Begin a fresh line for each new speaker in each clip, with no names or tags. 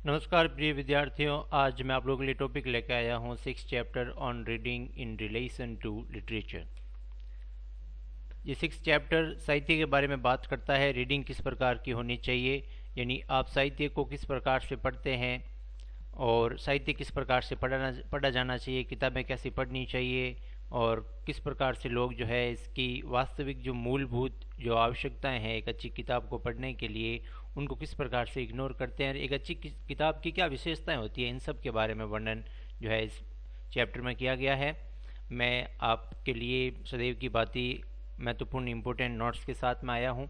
नमस्कार प्रिय विद्यार्थियों, आज मैं आप लोगों के लिए टॉपिक लेकर आया हूँ 6th chapter on reading in relation to literature. ये 6th चैप्टर साहित्य के बारे में बात करता है। रीडिंग किस प्रकार की होनी चाहिए, यानी आप साहित्य को किस प्रकार से पढ़ते हैं और साहित्य किस प्रकार से पढ़ा जाना चाहिए, किताबें कैसी पढ़नी चाहिए और किस प्रकार से लोग जो है इसकी वास्तविक जो मूलभूत जो आवश्यकताएं हैं एक अच्छी किताब को पढ़ने के लिए, उनको किस प्रकार से इग्नोर करते हैं। एक अच्छी किताब की क्या विशेषताएं होती हैं, इन सब के बारे में वर्णन जो है इस चैप्टर में किया गया है। मैं आपके लिए सदैव की भांति महत्वपूर्ण इम्पोर्टेंट नोट्स के साथ में आया हूँ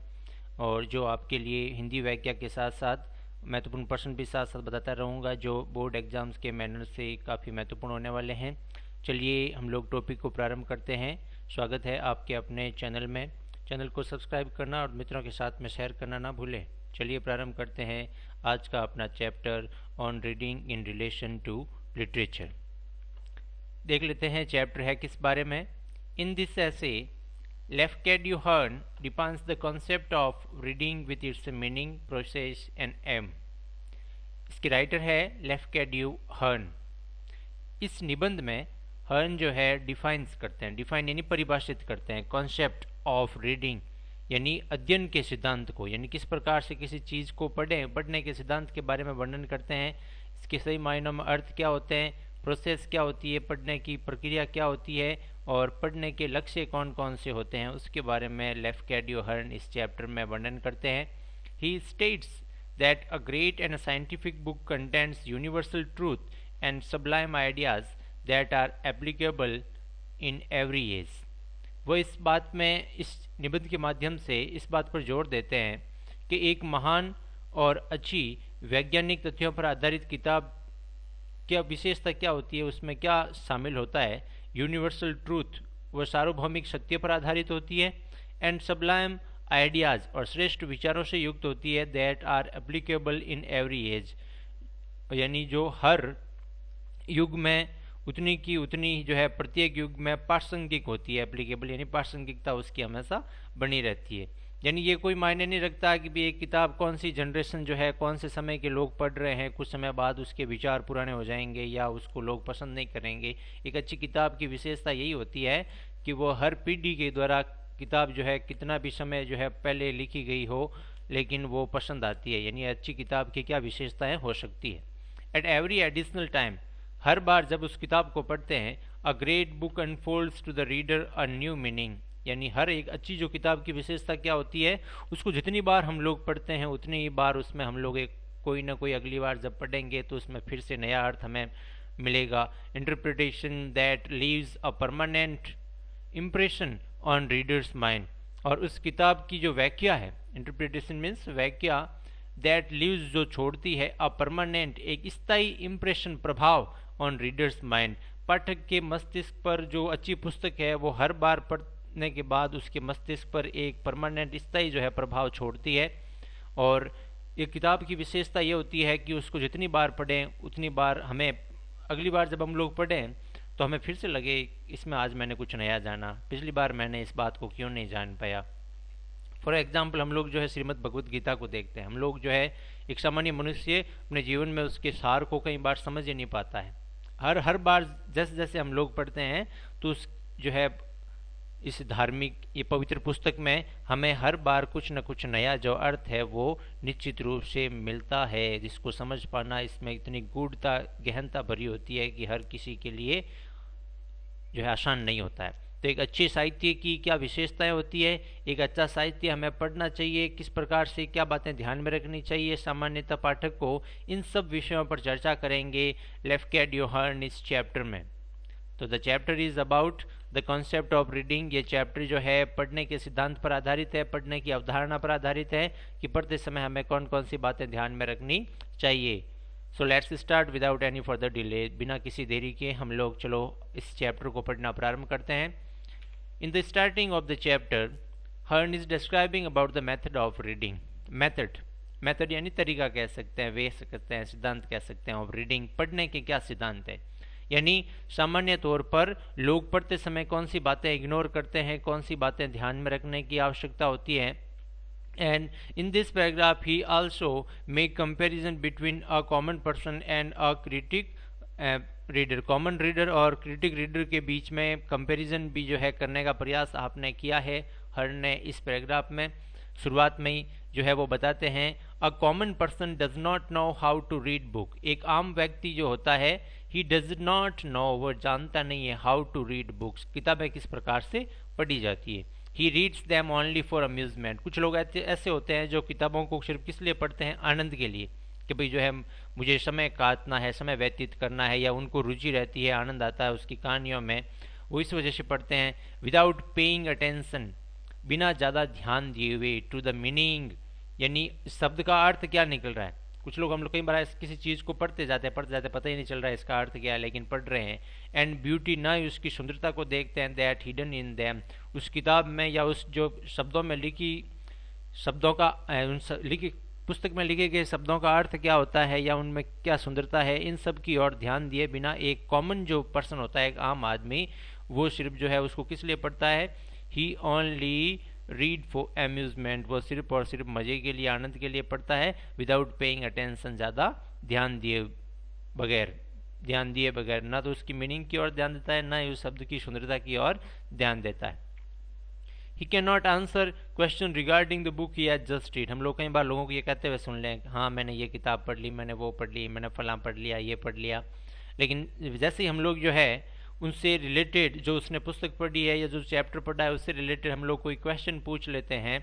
और जो आपके लिए हिंदी व्याख्या के साथ साथ महत्वपूर्ण प्रश्न भी साथ साथ बताता रहूँगा, जो बोर्ड एग्जाम्स के मैनर से काफ़ी महत्वपूर्ण होने वाले हैं। चलिए हम लोग टॉपिक को प्रारंभ करते हैं। स्वागत है आपके अपने चैनल में। चैनल को सब्सक्राइब करना और मित्रों के साथ में शेयर करना ना भूलें। चलिए प्रारंभ करते हैं आज का अपना chapter on reading in relation to literature. देख लेते हैं चैप्टर है किस बारे में। In this essay Lafcadio Hearn defines the concept of reading with its meaning, process and aim। इसके राइटर है Lafcadio Hearn। इस निबंध में हर्न जो है डिफाइंस करते हैं, डिफाइन यानी परिभाषित करते हैं कॉन्सेप्ट ऑफ रीडिंग यानी अध्ययन के सिद्धांत को, यानी किस प्रकार से किसी चीज़ को पढ़ने के सिद्धांत के बारे में वर्णन करते हैं। इसके सही मायनों में अर्थ क्या होते हैं, प्रोसेस क्या होती है, पढ़ने की प्रक्रिया क्या होती है और पढ़ने के लक्ष्य कौन कौन से होते हैं, उसके बारे में Lafcadio Hearn इस चैप्टर में वर्णन करते हैं। He states that a great and scientific book contents universal truth and sublime ideas that are applicable in every age. वो इस बात में, इस निबंध के माध्यम से इस बात पर जोर देते हैं कि एक महान और अच्छी वैज्ञानिक तथ्यों पर आधारित किताब क्या विशेषता क्या होती है, उसमें क्या शामिल होता है। यूनिवर्सल ट्रूथ, वह सार्वभौमिक सत्य पर आधारित होती है। एंड सब्लाइम आइडियाज़, और श्रेष्ठ विचारों से युक्त होती है। That are applicable in every age, यानी जो हर युग में उतनी की उतनी जो है प्रत्येक युग में प्रासंगिक होती है। एप्लीकेबल यानी प्रासंगिकता उसकी हमेशा बनी रहती है। यानी ये कोई मायने नहीं रखता कि भी एक किताब कौन सी जनरेशन जो है, कौन से समय के लोग पढ़ रहे हैं, कुछ समय बाद उसके विचार पुराने हो जाएंगे या उसको लोग पसंद नहीं करेंगे। एक अच्छी किताब की विशेषता यही होती है कि वो हर पीढ़ी के द्वारा किताब जो है कितना भी समय जो है पहले लिखी गई हो, लेकिन वो पसंद आती है। यानी अच्छी किताब की क्या विशेषताएँ हो सकती है। एट एवरी एडिशनल टाइम, हर बार जब उस किताब को पढ़ते हैं, a great book unfolds to the reader a new meaning, यानी हर एक अच्छी जो किताब की विशेषता क्या होती है, उसको जितनी बार हम लोग पढ़ते हैं उतनी ही बार उसमें हम लोग एक कोई ना कोई अगली बार जब पढ़ेंगे तो उसमें फिर से नया अर्थ हमें मिलेगा। Interpretation that leaves a permanent impression on readers mind, और उस किताब की जो व्याख्या है, इंटरप्रिटेशन मीन्स व्याख्या, दैट लीव्स जो छोड़ती है, अ परमानेंट एक स्थायी इम्प्रेशन प्रभाव ऑन रीडर्स माइंड, पाठक के मस्तिष्क पर। जो अच्छी पुस्तक है वो हर बार पढ़ने के बाद उसके मस्तिष्क पर एक परमानेंट स्थायी जो है प्रभाव छोड़ती है। और ये किताब की विशेषता ये होती है कि उसको जितनी बार पढ़ें उतनी बार हमें अगली बार जब हम लोग पढ़ें तो हमें फिर से लगे इसमें आज मैंने कुछ नया जाना, पिछली बार मैंने इस बात को क्यों नहीं जान पाया। फॉर एग्जाम्पल हम लोग जो है श्रीमद् भगवद गीता को देखते हैं, हम लोग जो है एक सामान्य मनुष्य अपने जीवन में उसके सार को कई बार समझ ही नहीं पाता है। हर बार जैसे जैसे हम लोग पढ़ते हैं तो उस जो है इस धार्मिक ये पवित्र पुस्तक में हमें हर बार कुछ न कुछ नया जो अर्थ है वो निश्चित रूप से मिलता है, जिसको समझ पाना इसमें इतनी गूढ़ता गहनता भरी होती है कि हर किसी के लिए जो है आसान नहीं होता है। तो एक अच्छे साहित्य की क्या विशेषताएं होती है, एक अच्छा साहित्य हमें पढ़ना चाहिए, किस प्रकार से क्या बातें ध्यान में रखनी चाहिए सामान्यतः पाठक को, इन सब विषयों पर चर्चा करेंगे Lafcadio Hearn इस चैप्टर में। तो the chapter is about the concept of reading. ये चैप्टर जो है पढ़ने के सिद्धांत पर आधारित है, पढ़ने की अवधारणा पर आधारित है कि पढ़ते समय हमें कौन कौन सी बातें ध्यान में रखनी चाहिए। So let's start without any further delay. बिना किसी देरी के हम लोग चलो इस चैप्टर को पढ़ना प्रारंभ करते हैं। In the starting of the chapter, Hearn is describing about the method of reading. Method यानी तरीका कह सकते हैं, वे सकते हैं, सिद्धांत कह सकते हैं। ऑफ रीडिंग, पढ़ने के क्या सिद्धांत है, यानी सामान्य तौर पर लोग पढ़ते समय कौन सी बातें इग्नोर करते हैं, कौन सी बातें ध्यान में रखने की आवश्यकता होती है, And in this paragraph he also make comparison between a common person and a critic reader, common reader और क्रिटिक रीडर के बीच में कंपैरिजन भी जो है करने का प्रयास आपने किया है हर ने इस पैराग्राफ में। शुरुआत में ही जो है वो बताते हैं a common person does not know how to read book. एक आम व्यक्ति जो होता है ही डज नॉट नो, वो जानता नहीं है हाउ टू रीड बुक्स, किताबें किस प्रकार से पढ़ी जाती है। He reads them only for amusement. कुछ लोग ऐसे होते हैं जो किताबों को सिर्फ किस लिए पढ़ते हैं, आनंद के लिए, कि भाई जो है मुझे समय काटना है, समय व्यतीत करना है, या उनको रुचि रहती है, आनंद आता है उसकी कहानियों में, वो इस वजह से पढ़ते हैं। विदाउट पेइंग अटेंशन, बिना ज़्यादा ध्यान दिए हुए, टू द मीनिंग, यानी शब्द का अर्थ क्या निकल रहा है। कुछ लोग हम लोग कई बार किसी चीज़ को पढ़ते जाते पता ही नहीं चल रहा है इसका अर्थ क्या है, लेकिन पढ़ रहे हैं। एंड ब्यूटी, ना उसकी सुंदरता को देखते हैं, दैट हिडन इन दैम, उस किताब में या उस जो शब्दों में लिखी शब्दों का लिखी पुस्तक में लिखे गए शब्दों का अर्थ क्या होता है या उनमें क्या सुंदरता है, इन सब की ओर ध्यान दिए बिना एक कॉमन जो पर्सन होता है, एक आम आदमी, वो सिर्फ जो है उसको किस लिए पढ़ता है, ही ओनली रीड फॉर अम्यूजमेंट, वो सिर्फ और सिर्फ मजे के लिए, आनंद के लिए पढ़ता है। विदाउट पेइंग अटेंशन, ज़्यादा ध्यान दिए बगैर, ना तो उसकी मीनिंग की ओर ध्यान देता है, ना ही उस शब्द की सुंदरता की ओर ध्यान देता है। ही can not answer question regarding the book he has just read. हम लोग कई बार लोगों को ये कहते हुए सुन लें, हाँ मैंने ये किताब पढ़ ली, मैंने वो पढ़ ली, मैंने फलां पढ़ लिया, ये पढ़ लिया, लेकिन जैसे ही हम लोग जो है उनसे रिलेटेड, जो उसने पुस्तक पढ़ी है या जो चैप्टर पढ़ा है उससे रिलेटेड हम लोग कोई क्वेश्चन पूछ लेते हैं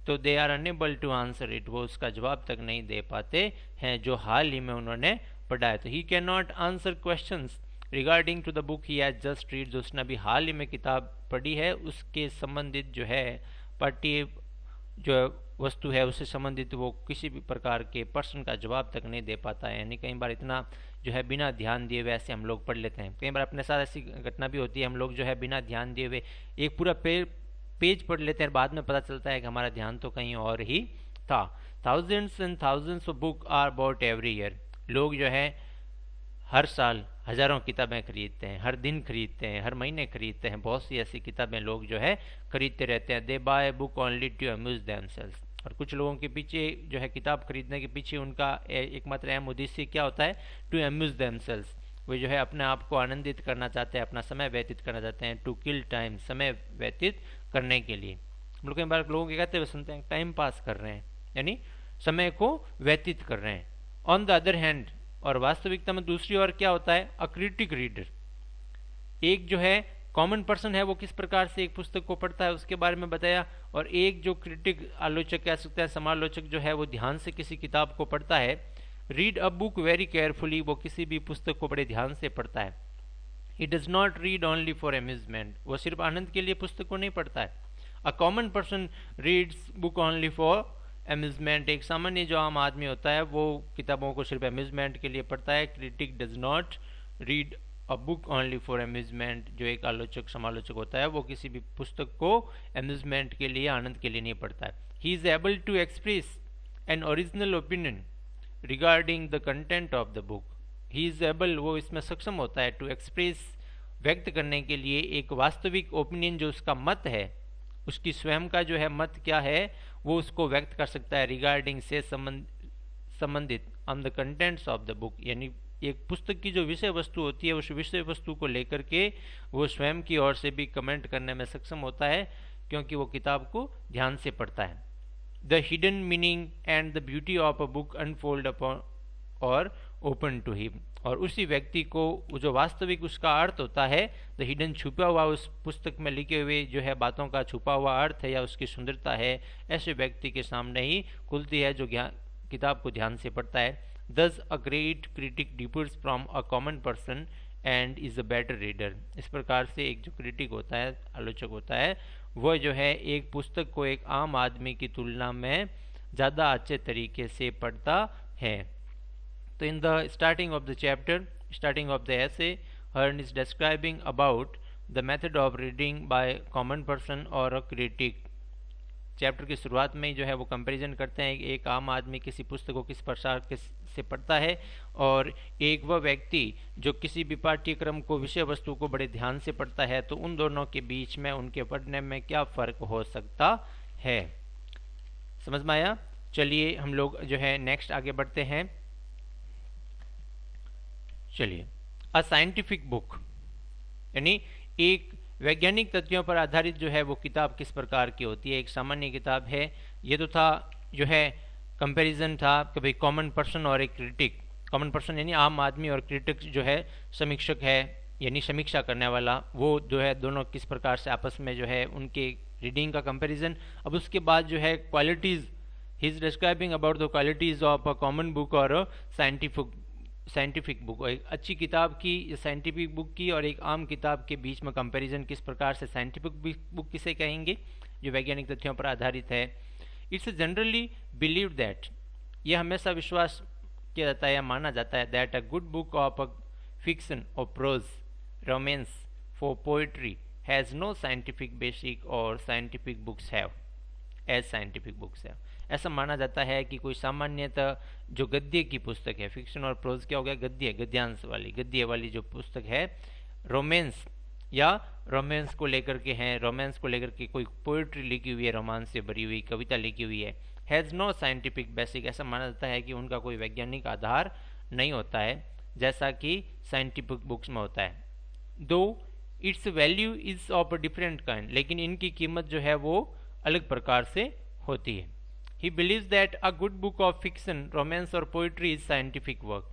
तो they are unable to answer it, वो उसका जवाब तक नहीं दे पाते हैं जो हाल ही में उन्होंने पढ़ा है। तो he can not answer questions regarding to the book he has just read, जो उसने अभी हाल ही में किताब पढ़ी है उसके संबंधित जो है पार्टी जो वस्तु है उससे संबंधित वो किसी भी प्रकार के प्रश्न का जवाब तक नहीं दे पाता है। यानी कई बार इतना जो है बिना ध्यान दिए हुए ऐसे हम लोग पढ़ लेते हैं। कई बार अपने साथ ऐसी घटना भी होती है, हम लोग जो है बिना ध्यान दिए हुए एक पूरा पेज पढ़ लेते हैं, बाद में पता चलता है कि हमारा ध्यान तो कहीं और ही था। Thousands and thousands of book are bought every year. लोग जो है हर साल हजारों किताबें खरीदते हैं, हर दिन खरीदते हैं, हर महीने खरीदते हैं, बहुत सी ऐसी किताबें लोग जो है खरीदते रहते हैं। They buy book only to amuse themselves. और कुछ लोगों के पीछे जो है किताब खरीदने के पीछे उनका एकमात्र अहम उद्देश्य क्या होता है, टू अम्यूज देमसेल्व्स। वे जो है अपने आप को आनंदित करना चाहते हैं, अपना समय व्यतीत करना चाहते हैं, टू किल टाइम, समय व्यतीत करने के लिए। हम लोग कई बार लोगों के कहते हुए सुनते हैं टाइम पास कर रहे हैं, यानी समय को व्यतीत कर रहे हैं। ऑन द अदर हैंड, और वास्तविकता में दूसरी ओर क्या होता है, अ क्रिटिक रीडर, एक जो है कॉमन पर्सन है वो किस प्रकार से एक पुस्तक को पढ़ता है उसके बारे में बताया, और एक जो क्रिटिक, आलोचक कह सकते हैं, समालोचक जो है वो ध्यान से किसी किताब को पढ़ता है। Read a book very carefully, वो किसी भी पुस्तक को बड़े ध्यान से पढ़ता है। He does not read only for amusement, वो सिर्फ आनंद के लिए पुस्तक को नहीं पढ़ता है। अ common person reads book only for amusement, एक सामान्य जो आम आदमी होता है वो किताबों को सिर्फ अम्यूजमेंट के लिए पढ़ता है। Critic does not read a book only for amusement, जो एक आलोचक समालोचक होता है वो किसी भी पुस्तक को अम्यूजमेंट के लिए, आनंद के लिए नहीं पढ़ता है। He is able to express an original opinion regarding the content of the book. He is able, वो इसमें सक्षम होता है, टू एक्सप्रेस, व्यक्त करने के लिए एक वास्तविक ओपिनियन, जो उसका मत है, उसकी स्वयं का जो है मत क्या है वो उसको व्यक्त कर सकता है, रिगार्डिंग से संबंधित, on the contents of the book, यानी एक पुस्तक की जो विषय वस्तु होती है उस विषय वस्तु को लेकर के वो स्वयं की ओर से भी कमेंट करने में सक्षम होता है, क्योंकि वो किताब को ध्यान से पढ़ता है। The hidden meaning and the beauty of a book unfold upon और ओपन टू हिम, और उसी व्यक्ति को जो वास्तविक उसका अर्थ होता है, द हिडन, छुपा हुआ उस पुस्तक में लिखे हुए जो है बातों का छुपा हुआ अर्थ है या उसकी सुंदरता है, ऐसे व्यक्ति के सामने ही खुलती है जो किताब को ध्यान से पढ़ता है। दस a great critic differs from a common person and is a better reader. इस प्रकार से एक जो क्रिटिक होता है, आलोचक होता है, वह जो है एक पुस्तक को एक आम आदमी की तुलना में ज़्यादा अच्छे तरीके से पढ़ता है। तो in the starting of the chapter, starting of the essay, Hearn is describing about the method of reading by common person or a critic. Chapter की शुरुआत में जो है वो कंपैरिजन करते हैं एक आम आदमी किसी पुस्तक को किस प्रकार से पढ़ता है और एक वह व्यक्ति जो किसी भी पाठ्यक्रम को, विषय वस्तु को बड़े ध्यान से पढ़ता है, तो उन दोनों के बीच में उनके पढ़ने में क्या फ़र्क हो सकता है। समझ में आया? चलिए हम लोग जो है नेक्स्ट आगे बढ़ते हैं। चलिए, अ साइंटिफिक बुक यानी एक वैज्ञानिक तथ्यों पर आधारित जो है वो किताब किस प्रकार की होती है। एक सामान्य किताब है, ये तो था जो है कंपैरिजन था कभी कॉमन पर्सन और एक क्रिटिक। कॉमन पर्सन यानी आम आदमी और क्रिटिक जो है समीक्षक है यानी समीक्षा करने वाला, वो जो है दोनों किस प्रकार से आपस में जो है उनके रीडिंग का कंपैरिजन। अब उसके बाद जो है qualities, he is describing about the qualities of a common book और साइंटिफिक बुक। एक अच्छी किताब की, साइंटिफिक बुक की और एक आम किताब के बीच में कंपैरिजन किस प्रकार से। साइंटिफिक बुक किसे कहेंगे? जो वैज्ञानिक तथ्यों पर आधारित है। इट्स जनरली बिलीव दैट, यह हमेशा विश्वास किया जाता है या माना जाता है, that a good book of a fiction और prose, romance for poetry has no scientific basic और scientific books have as scientific books have. ऐसा माना जाता है कि कोई सामान्यतः जो गद्य की पुस्तक है, फिक्शन और प्रोज क्या हो गया, गद्य, गद्यांश वाली, गद्य वाली जो पुस्तक है, रोमांस या रोमांस को लेकर के हैं, रोमांस को लेकर के कोई पोएट्री लिखी हुई है, रोमांस से भरी हुई कविता लिखी हुई है, हैज़ नो साइंटिफिक बेसिक, ऐसा माना जाता है कि उनका कोई वैज्ञानिक आधार नहीं होता है जैसा कि साइंटिफिक बुक्स में होता है। दो it's value is of a different kind, लेकिन इनकी कीमत जो है वो अलग प्रकार से होती है। He believes that a good book of fiction, romance और poetry is scientific work।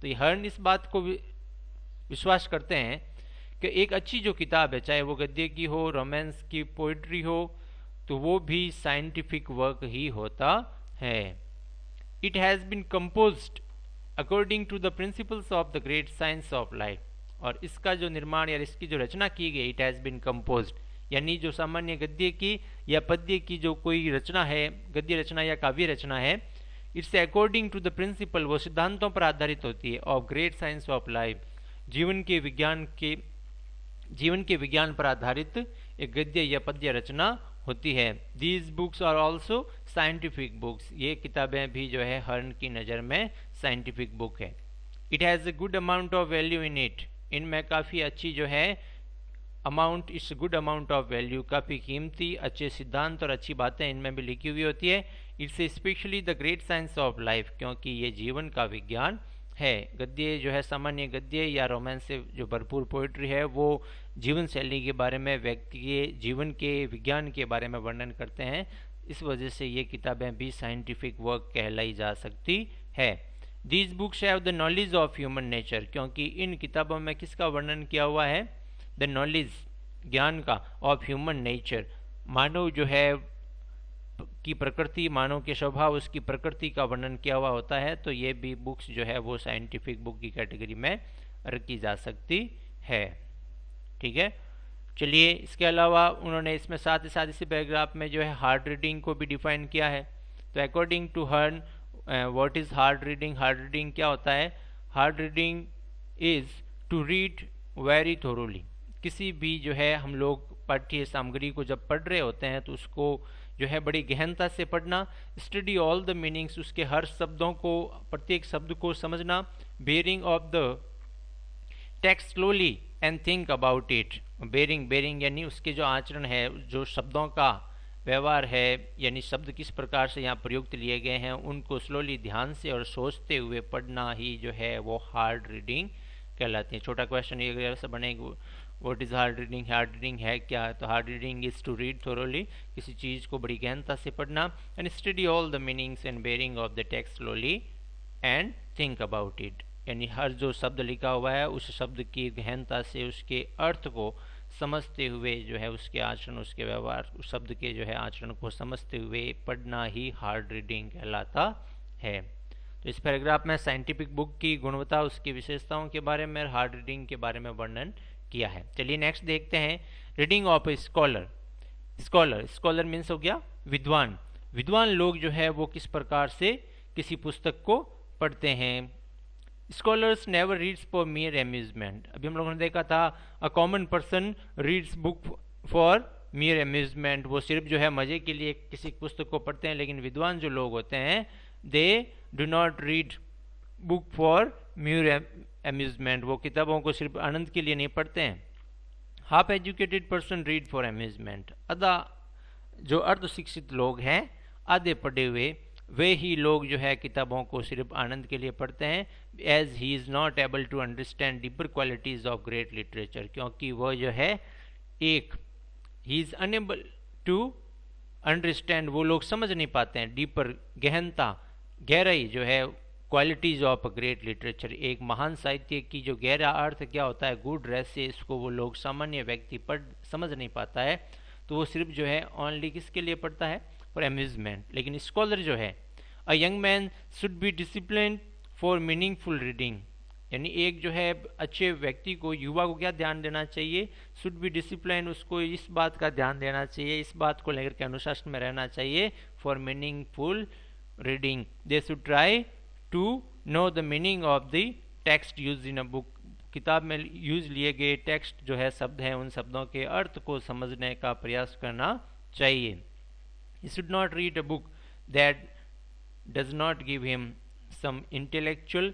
तो ये हर्न इस बात को विश्वास करते हैं कि एक अच्छी जो किताब है, चाहे वो गद्य की हो, रोमांस की, पोइट्री हो, तो वो भी साइंटिफिक वर्क ही होता है। It has been composed according to the principles of the great science of life, और इसका जो निर्माण या इसकी जो रचना की गई, इट हैज़ बीन कंपोज्ड यानी जो सामान्य गद्य की या पद्य की जो कोई रचना है, गद्य रचना या काव्य रचना है, it's according to the principle, वो सिद्धांतों पर आधारित होती है, of great science of life, जीवन के विज्ञान पर आधारित एक गद्य या पद्य रचना होती है। These books are also scientific books, ये किताबें भी जो है हर्न की नज़र में साइंटिफिक बुक है। It has a good amount of value in it, इनमें काफ़ी अच्छी जो है amount, it's good amount of value, काफ़ी कीमती अच्छे सिद्धांत और अच्छी बातें इनमें भी लिखी हुई होती है। It's specially the great science of life, क्योंकि ये जीवन का विज्ञान है। गद्य जो है, सामान्य गद्य या रोमांस से जो भरपूर पोइट्री है, वो जीवन शैली के बारे में, व्यक्ति के जीवन के विज्ञान के बारे में वर्णन करते हैं। इस वजह से ये किताबें भी साइंटिफिक वर्क कहलाई जा सकती है। These books have the knowledge of human nature, क्योंकि इन किताबों में किसका वर्णन किया हुआ है? द नॉलेज, ज्ञान का, ऑफ ह्यूमन नेचर, मानव जो है की प्रकृति, मानव के स्वभाव, उसकी प्रकृति का वर्णन किया हुआ होता है। तो ये भी बुक्स जो है वो साइंटिफिक बुक की कैटेगरी में रखी जा सकती है। ठीक है, चलिए इसके अलावा उन्होंने इसमें साथ ही साथ इसी पैराग्राफ में जो है हार्ड रीडिंग को भी डिफाइन किया है। तो according to Hearn, what is hard reading? Hard reading क्या होता है? Hard reading is to read very thoroughly, किसी भी जो है हम लोग पाठ्य सामग्री को जब पढ़ रहे होते हैं तो उसको जो है बड़ी गहनता से पढ़ना, स्टडी ऑल द मीनिंग्स, उसके हर शब्दों को, प्रत्येक शब्द को समझना, bearing of the text slowly and think about it. Bearing यानी उसके जो आचरण है, जो शब्दों का व्यवहार है, यानी शब्द किस प्रकार से यहाँ प्रयुक्त लिए गए हैं, उनको स्लोली ध्यान से और सोचते हुए पढ़ना ही जो है वो हार्ड रीडिंग कहलाती है। छोटा क्वेश्चन ये ऐसा बनेगा, what is hard reading? Hard reading है क्या? तो hard reading is to read thoroughly, किसी चीज़ को बड़ी गहनता से पढ़ना, and study all the meanings and bearing of the text slowly and think about it, यानी हर जो शब्द लिखा हुआ है उस शब्द की गहनता से उसके अर्थ को समझते हुए जो है उसके आचरण, उसके व्यवहार, उस शब्द के जो है आचरण को समझते हुए पढ़ना ही हार्ड रीडिंग कहलाता है। तो इस पैराग्राफ में साइंटिफिक बुक की गुणवत्ता, उसकी विशेषताओं के बारे में, हार्ड रीडिंग के बारे में वर्णन किया है। चलिए नेक्स्ट देखते हैं, reading of a scholar. Scholar means हो गया विद्वान। विद्वान लोग जो है वो किस प्रकार से किसी पुस्तक को पढ़ते हैं। Scholars never reads for mayor amusement. अभी हम लोगों ने देखा था अ common person reads book for mayor amusement, वो सिर्फ जो है मजे के लिए किसी पुस्तक को पढ़ते हैं। लेकिन विद्वान जो लोग होते हैं, they do not read book for mayor amusement, वो किताबों को सिर्फ आनंद के लिए नहीं पढ़ते हैं। Half educated person read for amusement, आधा जो अर्ध शिक्षित लोग हैं आधे पढ़े हुए वे ही लोग जो है किताबों को सिर्फ आनंद के लिए पढ़ते हैं, as he is not able to understand deeper qualities of great literature, क्योंकि वह जो है he is unable to understand, वो लोग समझ नहीं पाते हैं डीपर, गहनता, गहराई जो है क्वालिटीज़ ऑफ ग्रेट लिटरेचर, एक महान साहित्य की जो गहरा अर्थ क्या होता है, गुड रहस्य, इसको वो लोग सामान्य व्यक्ति पढ़ समझ नहीं पाता है, तो वो सिर्फ जो है ओनली किसके लिए पढ़ता है, फॉर अम्यूजमेंट। लेकिन स्कॉलर जो है, a young man should be discipline for meaningful reading, यानी एक जो है अच्छे व्यक्ति को, युवा को क्या ध्यान देना चाहिए, शुड बी डिसिप्लिन, उसको इस बात का ध्यान देना चाहिए, इस बात को लेकर के अनुशासन में रहना चाहिए, for meaningful reading they should try to know the meaning of the text use in a book, किताब में यूज लिए गए टेक्स्ट जो है शब्द हैं, उन शब्दों के अर्थ को समझने का प्रयास करना चाहिए। He should not read a book that does not give him some intellectual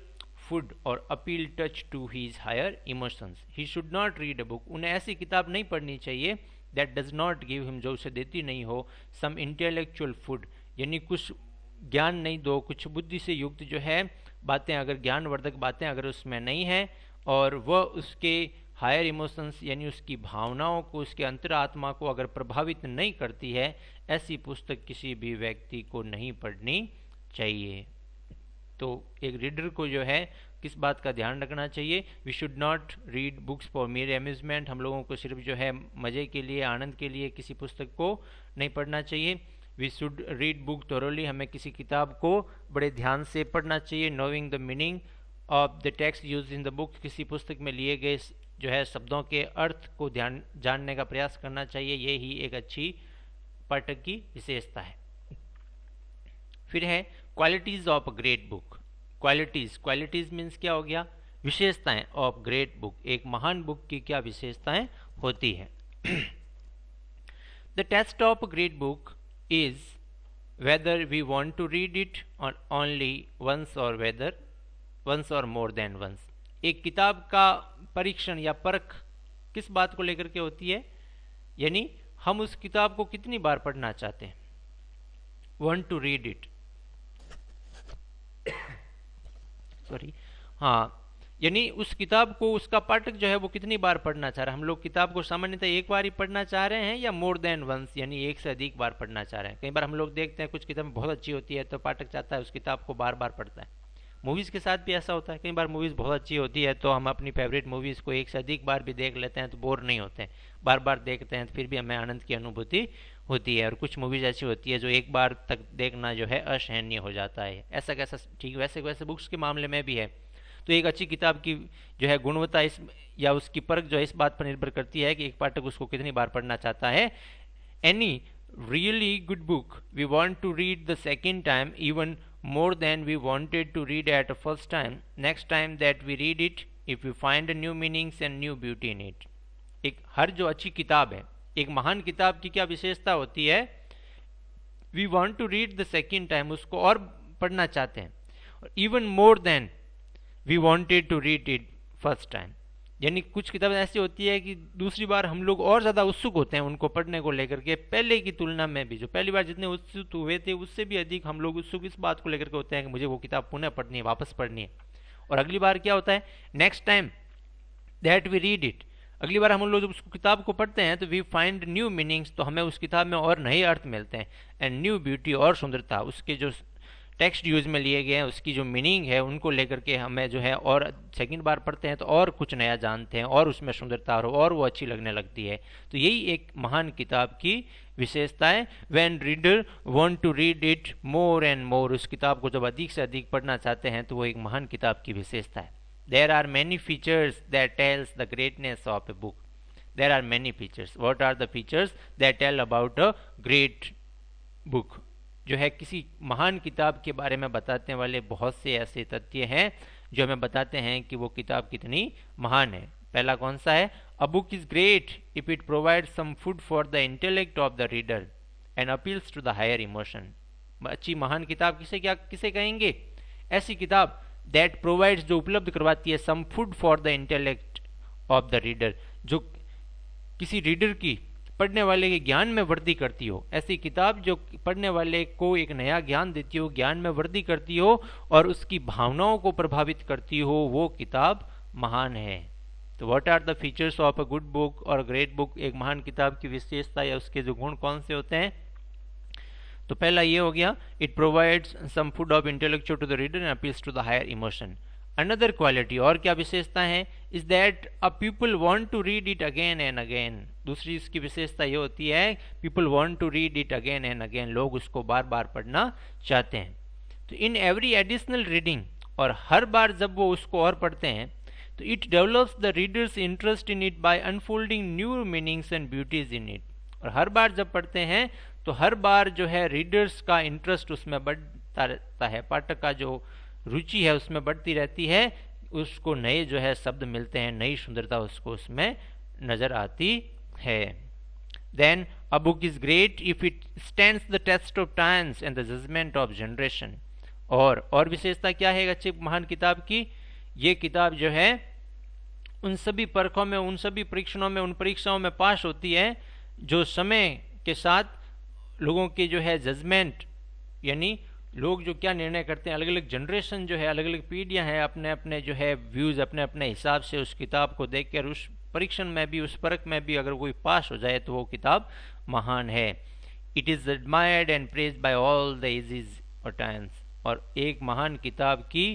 food or appeal touch to his higher emotions. He should not read a book, उन्हें ऐसी किताब नहीं पढ़नी चाहिए that does not give him, जो उसे देती नहीं हो, some intellectual food, यानी कुछ ज्ञान नहीं दो, कुछ बुद्धि से युक्त जो है बातें, अगर ज्ञानवर्धक बातें अगर उसमें नहीं है, और वह उसके हायर इमोशंस यानी उसकी भावनाओं को, उसके अंतरात्मा को अगर प्रभावित नहीं करती है, ऐसी पुस्तक किसी भी व्यक्ति को नहीं पढ़नी चाहिए। तो एक रीडर को जो है किस बात का ध्यान रखना चाहिए, we should not read books for mere amusement, हम लोगों को सिर्फ जो है मज़े के लिए, आनंद के लिए किसी पुस्तक को नहीं पढ़ना चाहिए। We should read book thoroughly, हमें किसी किताब को बड़े ध्यान से पढ़ना चाहिए, knowing the meaning of the text use in the book, किसी पुस्तक में लिए गए जो है शब्दों के अर्थ को जानने का प्रयास करना चाहिए, ये ही एक अच्छी पाठक की विशेषता है। फिर है qualities of a great book. Qualities means क्या हो गया, विशेषताएं ऑफ ग्रेट बुक, एक महान बुक की क्या विशेषताएं होती है। The test of a great book is whether we want to read it only once or whether once or more than once. एक किताब का परीक्षण या परख किस बात को लेकर के होती है, यानी हम उस किताब को कितनी बार पढ़ना चाहते हैं, want to read it, sorry, हाँ, यानी उस किताब को, उसका पाठक जो है वो कितनी बार पढ़ना चाह रहा है। हम लोग किताब को सामान्यतः एक बार ही पढ़ना चाह रहे हैं या मोर देन वंस, यानी एक से अधिक बार पढ़ना चाह रहे हैं। कई बार हम लोग देखते हैं कुछ किताब बहुत अच्छी होती है तो पाठक चाहता है उस किताब को बार बार पढ़ता है। मूवीज़ के साथ भी ऐसा होता है, कई बार मूवीज़ बहुत अच्छी होती है तो हम अपनी फेवरेट मूवीज़ को एक से अधिक बार भी देख लेते हैं तो बोर नहीं होते हैं, बार बार देखते हैं तो फिर भी हमें आनंद की अनुभूति होती है। और कुछ मूवीज़ ऐसी होती है जो एक बार तक देखना जो है असहनीय हो जाता है। ऐसा कैसा, ठीक वैसे वैसे बुक्स के मामले में भी है। तो एक अच्छी किताब की जो है गुणवत्ता इस या उसकी परख जो है इस बात पर निर्भर करती है कि एक पाठक उसको कितनी बार पढ़ना चाहता है। Any really good book we want to read the second time even more than we wanted to read at a first time, next time that we read it if we find new meanings and new beauty in it। एक हर जो अच्छी किताब है, एक महान किताब की क्या विशेषता होती है, we want to read the second time, उसको और पढ़ना चाहते हैं, even more than we wanted to read it first time, यानी कुछ किताबें ऐसी होती है कि दूसरी बार हम लोग और ज़्यादा उत्सुक होते हैं उनको पढ़ने को लेकर के, पहले की तुलना में भी जो पहली बार जितने उत्सुक हुए थे उससे भी अधिक हम लोग उत्सुक इस बात को लेकर के होते हैं कि मुझे वो किताब पुनः पढ़नी है, वापस पढ़नी है। और अगली बार क्या होता है, next time that we read it, अगली बार हम लोग जब उस किताब को पढ़ते हैं तो वी फाइंड न्यू मीनिंग्स, तो हमें उस किताब में और नए अर्थ मिलते हैं, एंड न्यू ब्यूटी, और सुंदरता, उसके जो टेक्स्ट यूज में लिए गए हैं उसकी जो मीनिंग है उनको लेकर के हमें जो है, और सेकंड बार पढ़ते हैं तो और कुछ नया जानते हैं और उसमें सुंदरता और वो अच्छी लगने लगती है। तो यही एक महान किताब की विशेषता है। When reader want to read it more and more, उस किताब को जब अधिक से अधिक पढ़ना चाहते हैं तो वो एक महान किताब की विशेषता है। There are many features that tells the greatness of a book. There are many features, what are the features that tell about a great book, जो है किसी महान किताब के बारे में बताने वाले बहुत से ऐसे तथ्य हैं जो हमें बताते हैं कि वो किताब कितनी महान है। पहला कौन सा है, a book is great if it provide some food for the intellect of the reader and appeals to the higher emotion. अच्छी महान किताब किसे कहेंगे, ऐसी किताब दैट प्रोवाइड्स, जो उपलब्ध करवाती है, some food for the intellect of the reader, जो किसी रीडर की पढ़ने वाले के ज्ञान में वृद्धि करती हो, ऐसी किताब जो पढ़ने वाले को एक नया ज्ञान देती हो, ज्ञान में वृद्धि करती हो और उसकी भावनाओं को प्रभावित करती हो, वो किताब महान है। तो what are the features of a good book और ग्रेट बुक? एक महान किताब की विशेषता या उसके जो गुण कौन से होते हैं? तो पहला ये हो गया, it provides some food of intellectual to the reader and appeals to the higher emotion. Another quality, और क्या विशेषता है, is that a people want to read it again and again. दूसरी इसकी विशेषता ये होती है, people want to read it again and again, लोग उसको बार बार पढ़ना चाहते हैं। तो इन एवरी एडिशनल रीडिंग, और हर बार जब वो उसको और पढ़ते हैं, तो it develops the reader's interest in it by unfolding new meanings and beauties in it. और हर बार जब पढ़ते हैं तो हर बार जो है रीडर्स का इंटरेस्ट उसमें बढ़ता रहता है, पाठक का जो रुचि है उसमें बढ़ती रहती है, उसको नए जो है शब्द मिलते हैं, नई सुंदरता उसको उसमें नजर आती है। Then a book is great if it stands the test of times and the judgement of generation. और विशेषता क्या है अच्छी महान किताब की? ये किताब जो है उन सभी परखों में, उन सभी परीक्षणों में, उन परीक्षाओं में पास होती है जो समय के साथ लोगों के जो है जजमेंट, यानी लोग जो क्या निर्णय करते हैं, अलग अलग जनरेशन जो है, अलग अलग पीढ़ियां हैं, अपने अपने जो है व्यूज अपने अपने हिसाब से उस किताब को देख कर उस परीक्षण में भी, उस परख में भी अगर कोई पास हो जाए तो वो किताब महान है। It is admired and praised by all the ages और टाइम्स। और एक महान किताब की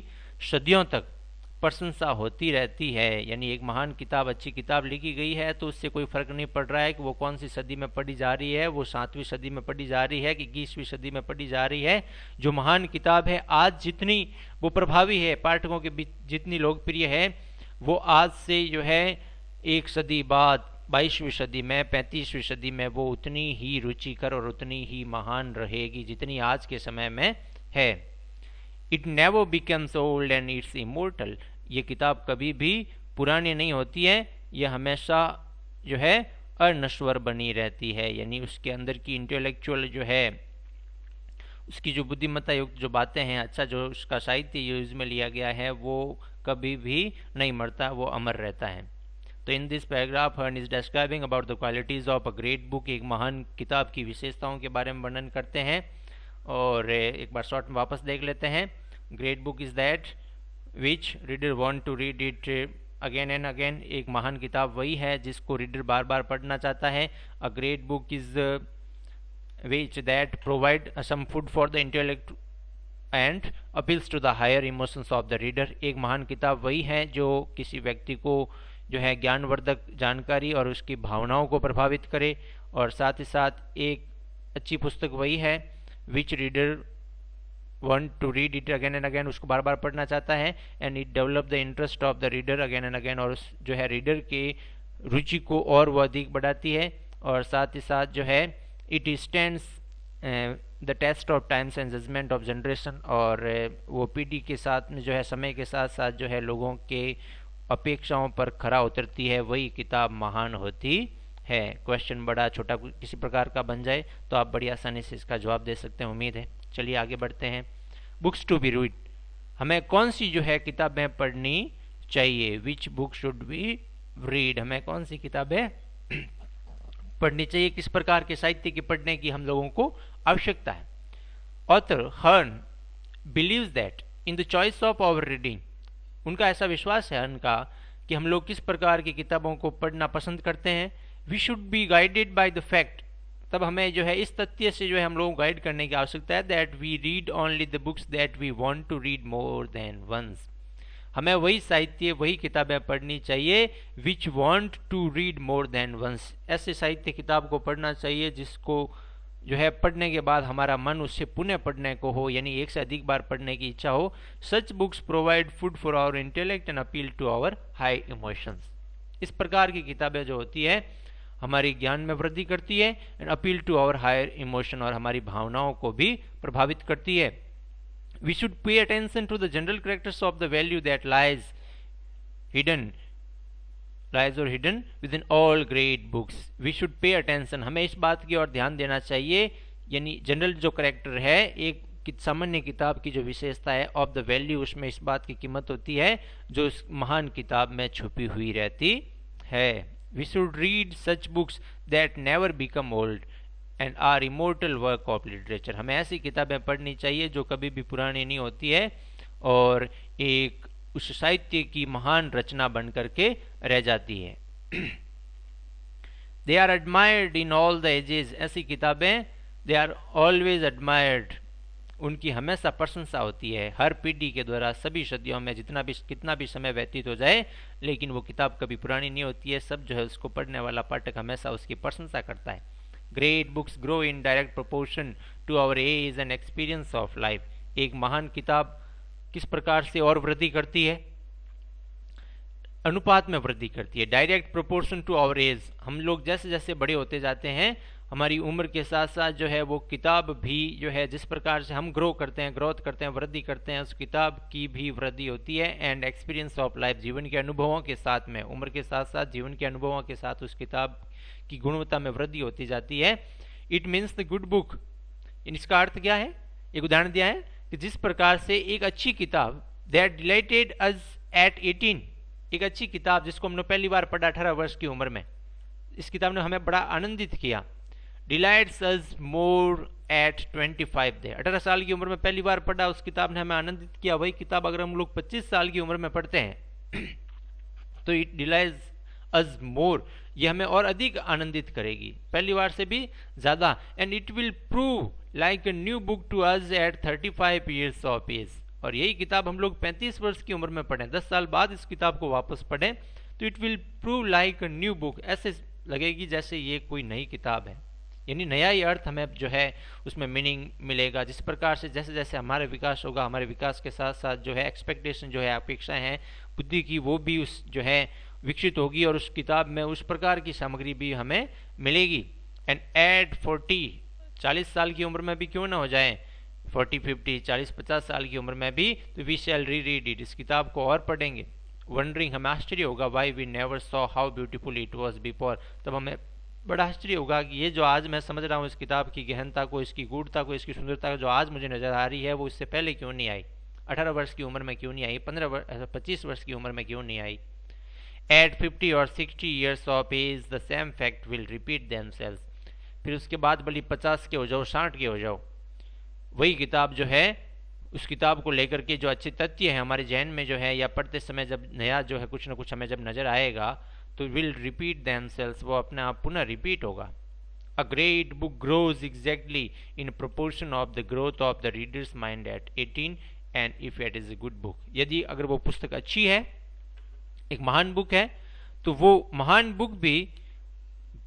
सदियों तक प्रशंसा होती रहती है, यानी एक महान किताब, अच्छी किताब लिखी गई है तो उससे कोई फर्क नहीं पड़ रहा है कि वो कौन सी सदी में पढ़ी जा रही है, वो 7वीं सदी में पढ़ी जा रही है कि 21वीं सदी में पढ़ी जा रही है। जो महान किताब है आज जितनी वो प्रभावी है, पाठकों के बीच जितनी लोकप्रिय है, वो आज से जो है 1 सदी बाद 22वीं सदी में, 35वीं सदी में वो उतनी ही रुचिकर और उतनी ही महान रहेगी जितनी आज के समय में है। It never becomes old and it's immortal. ये किताब कभी भी पुरानी नहीं होती है, ये हमेशा जो है अनश्वर बनी रहती है, यानी उसके अंदर की इंटेलेक्चुअल जो है, उसकी जो बुद्धिमत्ता युक्त जो बातें हैं, अच्छा जो उसका साहित्य यूज में लिया गया है, वो कभी भी नहीं मरता, वो अमर रहता है। तो इन दिस पैराग्राफ हर्न is describing about the qualities of a great book. एक महान किताब की विशेषताओं के बारे में वर्णन करते हैं और एक बार शॉर्ट में वापस देख लेते हैं। Great book is that which reader want to read it again and again. एक महान किताब वही है जिसको रीडर बार बार पढ़ना चाहता है। A great book is which that provide some food for the intellect and appeals to the higher emotions of the reader. एक महान किताब वही है जो किसी व्यक्ति को जो है ज्ञानवर्धक जानकारी और उसकी भावनाओं को प्रभावित करे, और साथ ही साथ एक अच्छी पुस्तक वही है विच reader want to read it again and again, उसको बार बार पढ़ना चाहता है, and it develop the interest of the reader again and again, और उस जो है रीडर के रुचि को और वो अधिक बढ़ाती है। और साथ ही साथ जो है it stands the test of times and judgment of generation, और वो पीढ़ी के साथ में जो है समय के साथ साथ जो है लोगों के अपेक्षाओं पर खरा उतरती है, वही किताब महान होती है। क्वेश्चन बड़ा छोटा किसी प्रकार का बन जाए तो आप बड़ी आसानी से इसका जवाब दे सकते हैं, उम्मीद है। चलिए आगे बढ़ते हैं। बुक्स टू बी रीड, हमें कौन सी जो है किताबें पढ़नी चाहिए? Which book should be read, हमें कौन सी किताबें पढ़नी चाहिए, किस प्रकार के साहित्य की पढ़ने की हम लोगों को आवश्यकता है? Author Hearn believes that in the choice of our reading, उनका ऐसा विश्वास है हर्न का कि हम लोग किस प्रकार की किताबों को पढ़ना पसंद करते हैं। We should be guided by the fact, तब हमें जो है इस तथ्य से जो है हम लोगों को गाइड करने की आवश्यकता है that we read only the books that we want to read more than once, हमें वही साहित्य वही किताबें पढ़नी चाहिए which want to read more than once, ऐसे साहित्य किताब को पढ़ना चाहिए जिसको जो है पढ़ने के बाद हमारा मन उससे पुनः पढ़ने को हो, यानी एक से अधिक बार पढ़ने की इच्छा हो। Such books provide food for our intellect and appeal to our high emotions, इस प्रकार की किताबें जो होती है हमारी ज्ञान में वृद्धि करती है and appeal to our higher emotion, और हमारी भावनाओं को भी प्रभावित करती है। We should pay attention to the general characters of the value that lies और hidden within all great books. We should pay attention, हमें इस बात की ओर ध्यान देना चाहिए, यानी जनरल जो कैरेक्टर है एक सामान्य किताब की जो विशेषता है ऑफ द वैल्यू, उसमें इस बात की कीमत होती है जो उस महान किताब में छुपी हुई रहती है। We should read such books that never become old and are immortal work of literature. हमें ऐसी किताबें पढ़नी चाहिए जो कभी भी पुरानी नहीं होती है और एक उस साहित्य की महान रचना बन करके रह जाती है। They are admired in all the ages. ऐसी किताबें दे आर ऑलवेज एडमायर्ड, उनकी हमेशा प्रशंसा होती है हर पीढ़ी के द्वारा, सभी सदियों में कितना भी समय व्यतीत हो जाए, लेकिन वो किताब कभी पुरानी नहीं होती है। सब जो है उसको पढ़ने वाला पाठक हमेशा उसकी प्रशंसा करता है। Great books grow in direct proportion to our age and experience of life. एक महान किताब किस प्रकार से और वृद्धि करती है? अनुपात में वृद्धि करती है। Direct proportion to our age, हम लोग जैसे जैसे बड़े होते जाते हैं, हमारी उम्र के साथ साथ जो है वो किताब भी जो है जिस प्रकार से हम ग्रोथ करते हैं, वृद्धि करते हैं, उस किताब की भी वृद्धि होती है। एंड एक्सपीरियंस ऑफ लाइफ, जीवन के अनुभवों के साथ में, उम्र के साथ साथ जीवन के अनुभवों के साथ उस किताब की गुणवत्ता में वृद्धि होती जाती है। It means the good book. इसका अर्थ क्या है? एक उदाहरण दिया है कि जिस प्रकार से एक अच्छी किताब दैट डिलाइटेड अस एट 18, एक अच्छी किताब जिसको हमने पहली बार पढ़ा 18 वर्ष की उम्र में, इस किताब ने हमें बड़ा आनंदित किया। डिलाइट्स अस मोर एट 25 दे, 18 साल की उम्र में पहली बार पढ़ा, उस किताब ने हमें आनंदित किया। वही किताब अगर हम लोग 25 साल की उम्र में पढ़ते हैं तो इट डिलाइट्स अस मोर, ये हमें और अधिक आनंदित करेगी, पहली बार से भी ज्यादा। And it will prove like a new book to us at 35 years of age. और यही किताब हम लोग 35 वर्ष की उम्र में पढ़ें, 10 साल बाद इस किताब को वापस पढ़ें, तो it will prove like a new book, ऐसे लगेगी जैसे ये कोई नई किताब है। यानी नया ही अर्थ हमें जो है उसमें मीनिंग मिलेगा। जिस प्रकार से जैसे जैसे हमारा विकास होगा, हमारे विकास के साथ साथ जो है एक्सपेक्टेशन जो है, अपेक्षाएं हैं बुद्धि की, वो भी उस जो है विकसित होगी और उस किताब में उस प्रकार की सामग्री भी हमें मिलेगी। एंड एट 40 साल की उम्र में भी क्यों ना हो जाए, 40-50 40-50 साल की उम्र में भी, तो वी शैल री रीड इट, इस किताब को और पढ़ेंगे। वंडरिंग, हमें आश्चर्य होगा, why we never saw how beautiful it was before, तब हमें बड़ा आश्चर्य होगा कि ये जो आज मैं समझ रहा हूँ इस किताब की गहनता को, इसकी गूढ़ता को, इसकी सुंदरता को, जो आज मुझे नजर आ रही है, वो इससे पहले क्यों नहीं आई, 18 वर्ष की उम्र में क्यों नहीं आई, 25 वर्ष की उम्र में क्यों नहीं आई। At 50 or 60 years of age, the same fact will repeat themselves. फिर उसके बाद भली 50 के हो जाओ, 60 के हो जाओ, वही किताब जो है, उस किताब को लेकर के जो अच्छे तथ्य है हमारे जहन में जो है, या पढ़ते समय जब नया जो है कुछ ना कुछ हमें जब नजर आएगा, तो विल रिपीट देमसेल्स, वो अपने आप पुनः रिपीट होगा। अ great book grows exactly in proportion of the growth of the readers mind at 18 and if it is a good book. यदि अगर वो पुस्तक अच्छी है, एक महान बुक है, तो वो महान बुक भी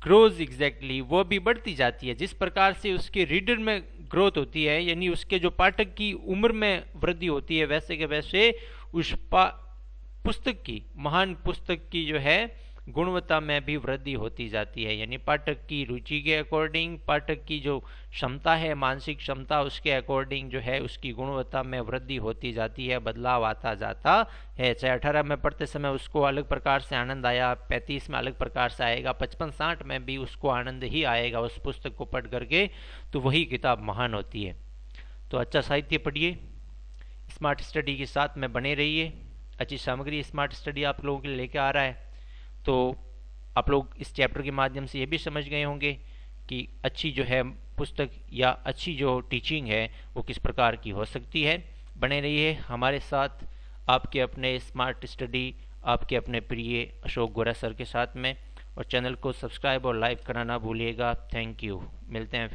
ग्रोज एग्जैक्टली, वो भी बढ़ती जाती है जिस प्रकार से उसके रीडर में ग्रोथ होती है, यानी उसके जो पाठक की उम्र में वृद्धि होती है, वैसे के वैसे उस पुस्तक की, महान पुस्तक की जो है गुणवत्ता में भी वृद्धि होती जाती है। यानी पाठक की रुचि के अकॉर्डिंग, पाठक की जो क्षमता है, मानसिक क्षमता, उसके अकॉर्डिंग जो है उसकी गुणवत्ता में वृद्धि होती जाती है, बदलाव आता जाता है। चाहे 18 में पढ़ते समय उसको अलग प्रकार से आनंद आया, 35 में अलग प्रकार से आएगा, 55-60 में भी उसको आनंद ही आएगा उस पुस्तक को पढ़ करके, तो वही किताब महान होती है। तो अच्छा साहित्य पढ़िए, स्मार्ट स्टडी के साथ में बने रहिए। अच्छी सामग्री स्मार्ट स्टडी आप लोगों के लिए लेके आ रहा है। तो आप लोग इस चैप्टर के माध्यम से ये भी समझ गए होंगे कि अच्छी जो है पुस्तक या अच्छी जो टीचिंग है वो किस प्रकार की हो सकती है। बने रहिए हमारे साथ, आपके अपने स्मार्ट स्टडी, आपके अपने प्रिय अशोक गोरा सर के साथ में, और चैनल को सब्सक्राइब और लाइक करना ना भूलिएगा। थैंक यू, मिलते हैं फिर।